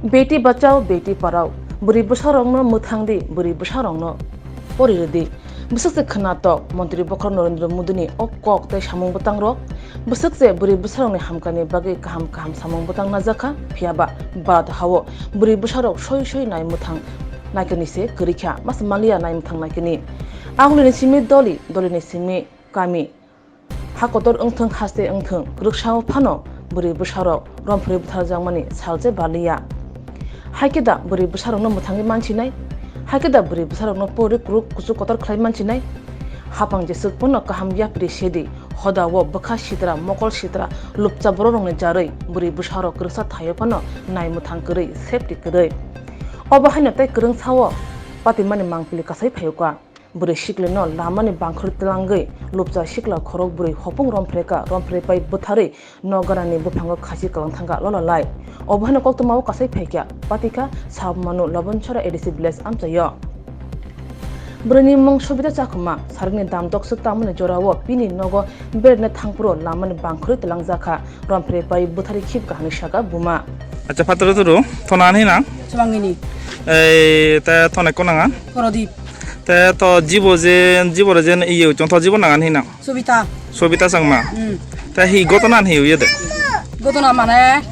बेटी बचाओ बेटी पढ़ाओ बुरी बसारंगनो मुथांगदी बुरी बसारंगनो परिरदी बुसकसे खनातो मंत्री बखर नरेंद्र मोदी अकक तै सामुं बतंग रक बुसकसे बुरी बसारंगनि हामकानि बागै kaham kaham सामुं बतंग नाजाखा फियाबा बाद हावो बुरी बसारक सय सय नाय मुथां नायकनि से करिखा मास मालिया नाय मुथां नायकनि आंगुलिनि सिमि दलिनि सिमि कामि हाकतर ओंथों हास्ते ओंथों रुकसाव फानो बुरी बसारक रमफ्रे बुथारजांमानि सालजे बालिया हाइकेदा बुरी बसारंनो मुथांनि मानसिनाय हाइकेदा बुरी बसारंनो परि क्रुक कुसु कतर खलाय मानसिनाय हापां जे सुकपन काहाम याप्रि सेदि हदावो बखा सित्रा मकल सित्रा लुपचा बररंनि जारै बुरी बसारक कृसा थायोफानो नाय मुथां करै सेफ्टि करै अबहायनो तै करं सावो पातिमानि मांपिलि कासाय फायुका बुरै सिक्लेनो लामानि बांखर तलांगै लुपचा सिक्ला खरक बुरै हपुं रमफ्रे पाइ बुथारै नगरानि बुफांगो खासि कलंथांगा लललाय अबहायनो कक्तमाव कासाय फायका पातिका साबमानु लबनछरा एडिसि विलेज आमचायो बुरैनि मुं सबिता चाखुमा सारनि दामदक सुक्तामनि जरावो पिनि नगो बेरने थांपुरो लामानि बांखर तलांजाखा रमफ्रे पाइ बुथारि खिप गाहानि सागा बुमा अच्छा फातरो तुरु थनानि ना Semangini, te thone konanga Korodip, te to jibo jen iyo chong to jibo nangan hina Subita, sobita sangma te hi gotonan hi yede Gotona mana,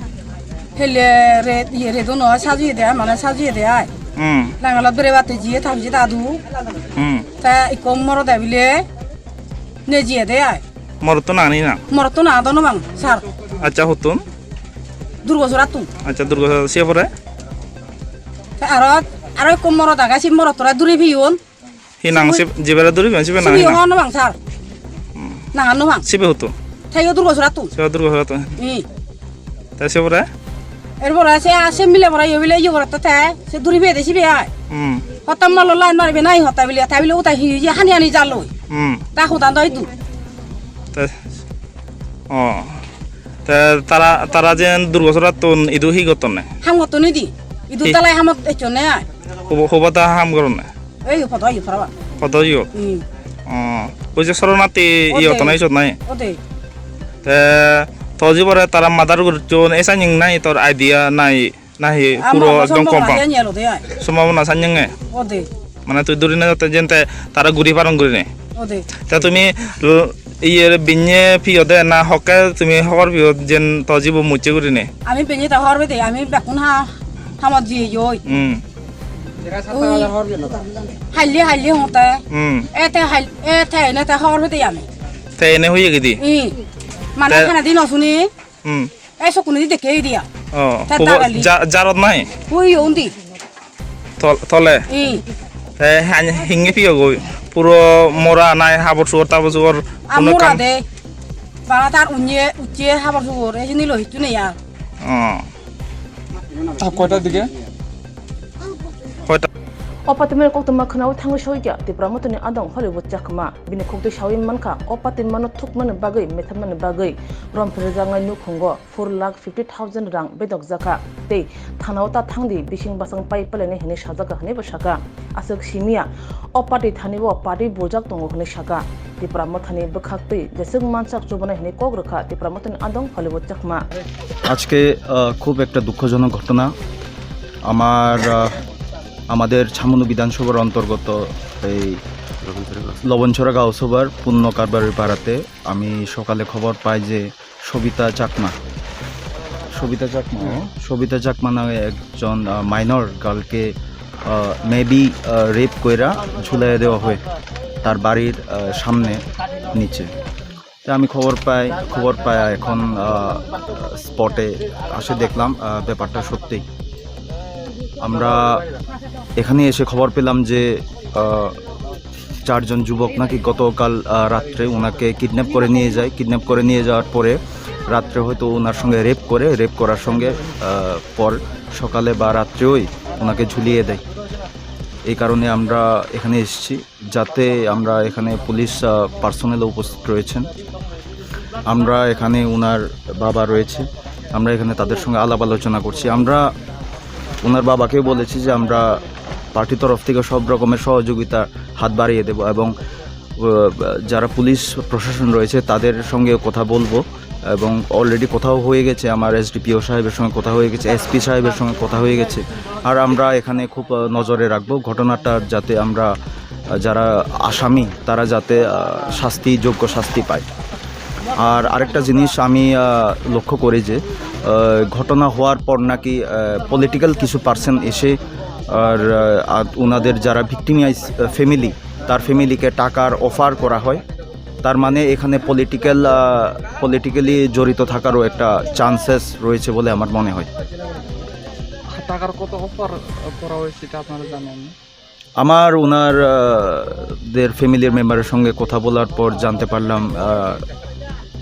hele redono saji de mana saji de ai. Langala berewate jie thamji dadu. Ta ikom moro dabile neji de ai. morto nani na Moroto na dono bang sar. acha hotun Durgo suratu. acha durgo siapore Ta arot ikom moro daga si moro tora duri biun. hinang jibera duri ben sibe Si nang biun no bang sar. Nangan no bang. sibe hotu Tayo durgo suratu. sibe durgo hotu te siapore Erbora se mile bora yobile yogorata ta se duri be de si be ai. Hotam malo lain mari be nai hota bile ta bile uta hi hani jalo. Ta hotan doi du. te oh te tara jen durgo soratun idu hi gotone Ham goto ni di. Idu talai hamot echone ai. hobata ham gorone Ei foto ai faraba. কত ইয়ো ওই যে শরণার্থী ইয়ো তো নাই সত নাই Ode. তে তজি পরে তারা মাদার গুরুজন এসা নিং নাই তোর আইডিয়া নাই নাই পুরো একদম compound Ya nyelo de ai. সম্ভাবনা সাঞ্জং Ode. মানে তুই দূরে না যাতে যেতে তারা ঘুরি পারং করি নে Ode. তা তুমি ইয়ের বিnye ফিও দে না হকে তুমি হকর ফিও যেন তজিব মুচে করি নে Ami penye ta horbe de ami bakun ha hamot ji yoi. Halli hota. Ete na ta horbe de ami. তে এনে হয়ে Gede Mana kana di no suni. Eso kuni de ke dia. ও জারত নাই Hui undi. তলে হিঙে ফিও গই পুরো মোরা নাই হাবর সুর তাবর সুর কোনো Amura কাম de. Bana tar uche habar sugur. Esini lo hitune ya. কয়টার দিকে হয়তো अपातिमेर कोक्तमा खनाव थांगो सौइया तिप्रामतनि आदं हलिउड जाखमा बिनि खोक्तै सावि मानखा अपातिमानो थुकमानो बागै मेथामानो बागै रमफ्रे जांगाय नुखंगो 4,50,000 रां बेदक जाखा ते थानाव ता थांदि बिसिं बासं पाइ पलेने हिने साजाका हने बसाका आसक सिमिया अपाति थानिबो पार्टी बोजाक दंगो हने साका तिप्रामथनि बखाक्तै जेसक मानसाक जुबनाय हने कग्रखा तिप्रामतनि आदं हलिउड जाखमा আজকে খুব একটা দুঃখজনক ঘটনা আমাদের ছামনু বিধানসভার অন্তর্গত এই লবণছড়া গাঁওসভার পূর্ণ কারবারের পাড়াতে আমি সকালে খবর পাই যে সবিতা চাকমা নামে একজন মাইনর গার্লকে মেবি রেপ কইরা ঝুলাই দেওয়া হয় তার বাড়ির সামনে নিচে। আমি খবর পাই এখন স্পটে আসে দেখলাম ব্যাপারটা সত্যি। আমরা এখানে এসে খবর পেলাম যে চারজন যুবক নাকি গতকাল রাত্রে ওনাকে কিডন্যাপ করে নিয়ে যাওয়ার পরে রাত্রে হয়তো ওনার সঙ্গে রেপ করার সঙ্গে পর সকালে বা রাত্রেই ওনাকে ঝুলিয়ে দেয়। এই কারণে আমরা এখানে এসেছি, যাতে আমরা এখানে পুলিশ পার্সোনেল উপস্থিত রয়েছেন, আমরা এখানে ওনার বাবা রয়েছে, আমরা এখানে তাদের সঙ্গে আলাপ আলোচনা করছি। আমরা ওনার বাবাকে বলেছি যে আমরা পার্টির তরফ থেকে সব রকমের সহযোগিতা হাত বাড়িয়ে দেব এবং যারা পুলিশ প্রশাসন রয়েছে তাদের সঙ্গে কথা বলবো এবং অলরেডি কোথাও হয়ে গেছে, আমার এসডিপিও সাহেবের সঙ্গে কথা হয়ে গেছে, এসপি সাহেবের সঙ্গে কথা হয়ে গেছে। আর আমরা এখানে খুব নজরে রাখবো ঘটনাটার, যাতে আমরা যারা আসামি তারা যাতে যোগ্য শাস্তি পায়। আর আরেকটা জিনিস আমি লক্ষ্য করি যে ঘটনা হওয়ার পর নাকি পলিটিক্যাল কিছু পার্সন এসে আর ওনাদের যারা ভিক্টিমাইজ ফ্যামিলি, তার ফ্যামিলিকে টাকার অফার করা হয়। তার মানে এখানে পলিটিক্যালি জড়িত থাকারও একটা চান্সেস রয়েছে বলে আমার মনে হয়। টাকার কত অফার করা হয়েছে এটা আপনারা জানেন? আমার ওনারদের ফ্যামিলির মেম্বারের সঙ্গে কথা বলার পর জানতে পারলাম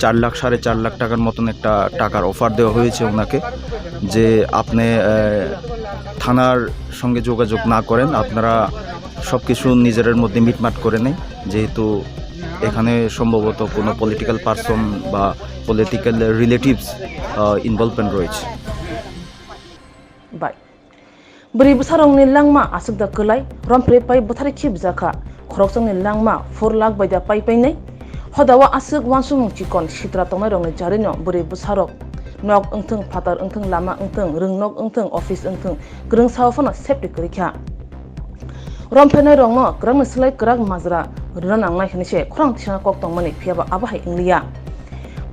4 লাখ 4.5 লাখ টাকার মতন একটা টাকার অফার দেওয়া হয়েছে ওনাকে, যে আপনি থানার সঙ্গে যোগাযোগ না করেন, আপনারা সব কিছু নিজেদের মধ্যে মিটমাট করে নেই, যেহেতু এখানে সম্ভবত কোনো পলিটিক্যাল পারসন বা পলিটিক্যাল রিলেটিভস ইনভলভমেন্ট রয়েছে। Bai. Beri besarong ni langma asuk da kelai rompre pai bothari khib jaka khoroksong ni langma 4 lakh bai da pai pai nei hodawa asuk wansung chikon sitra tongnai rong ni jarino beri besarok nok engtheng phatar engtheng lama engtheng ringnok engtheng office engtheng greng sawfona safety krikha romphenai rongno krang slai krak majra ranang nai hinise khorang thina kok tongmani phiaba abahai inglia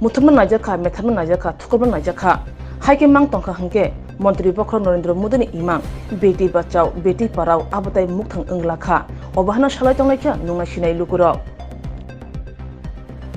muthumna najaka methamna najaka thukolna najaka haike mang tongkha hangke Menteri Bokro Narendra Modi ni imang beti bachao beti parao abatai mukthang englakha obahana salai tonglai kya nungai sinai lukuro